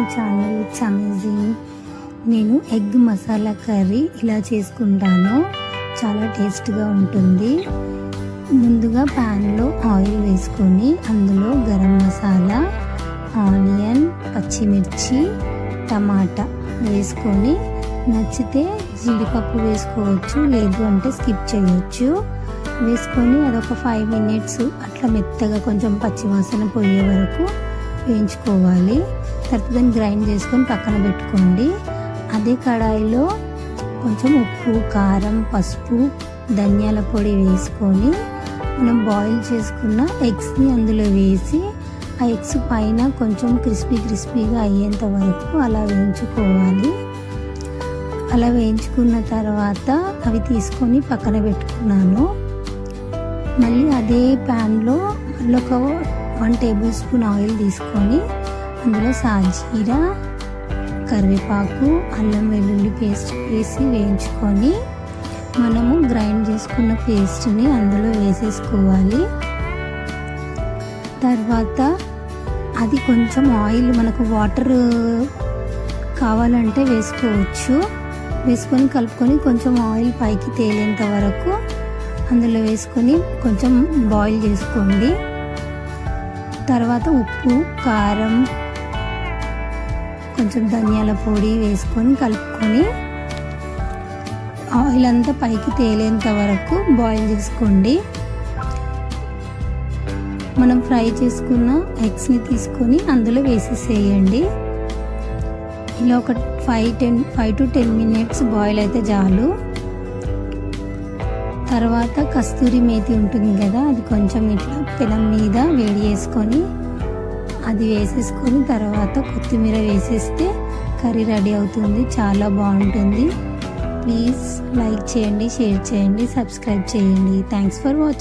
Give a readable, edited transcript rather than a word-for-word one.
My channel. It's amazing. నేను egg masala curry ఇలా చేసుకుంటాను. చాలా టేస్ట్గా ఉంటుంది. ముందుగా ప్యాన్లో ఆయిల్ వేసుకొని అందులో గరం మసాలా, ఆనియన్, పచ్చిమిర్చి, టమాటా వేసుకొని నచ్చితే జీడిపప్పు వేసుకోవచ్చు, లేదు అంటే స్కిప్ చేయొచ్చు. వేసుకొని అదొక 5 మినిట్స్ అట్లా మెత్తగా కొంచెం పచ్చివాసన పోయే వరకు వేయించుకోవాలి. తర్వాత దాన్ని గ్రైండ్ చేసుకొని పక్కన పెట్టుకోండి. అదే కడాయిలో కొంచెం ఉప్పు, కారం, పసుపు, ధనియాల పొడి వేసుకొని మనం బాయిల్ చేసుకున్న ఎగ్స్ని అందులో వేసి ఆ ఎగ్స్ పైన కొంచెం క్రిస్పీగా అయ్యేంత వరకు అలా వేయించుకోవాలి. అలా వేయించుకున్న తర్వాత అవి తీసుకొని పక్కన పెట్టుకున్నాను. మళ్ళీ అదే ప్యాన్లో మళ్ళీ ఒక 1 టేబుల్ స్పూన్ ఆయిల్ తీసుకొని అందులో సాజీరా, కరివేపాకు, అల్లం వెల్లుల్లి పేస్ట్ వేసి వేయించుకొని మనము గ్రైండ్ చేసుకున్న పేస్ట్ని అందులో వేసేసుకోవాలి. తర్వాత అది కొంచెం ఆయిల్ మనకు వాటర్ కావాలంటే వేసుకోవచ్చు. వేసుకొని కలుపుకొని కొంచెం ఆయిల్ పైకి తేలేంత వరకు అందులో వేసుకొని కొంచెం బాయిల్ చేసుకోండి. తర్వాత ఉప్పు, కారం, కొంచెం ధనియాల పొడి వేసుకొని కలుపుకొని ఆయిల్ అంతా పైకి తేలేంత వరకు బాయిల్ చేసుకోండి. మనం ఫ్రై చేసుకున్న ఎగ్స్ని తీసుకొని అందులో వేసేసేయండి. ఇలా ఒక 5 to 10 మినిట్స్ బాయిల్ అయితే చాలు. తర్వాత కస్తూరి మేతి ఉంటుంది కదా, అది కొంచెం ఇట్లా పెనం మీద వేడి చేసుకొని అది వేసేసుకొని తర్వాత కొత్తిమీర వేసేస్తే కర్రీ రెడీ అవుతుంది. చాలా బాగుంటుంది. ప్లీజ్ లైక్ చేయండి, షేర్ చేయండి, సబ్స్క్రైబ్ చేయండి. Thanks for watching.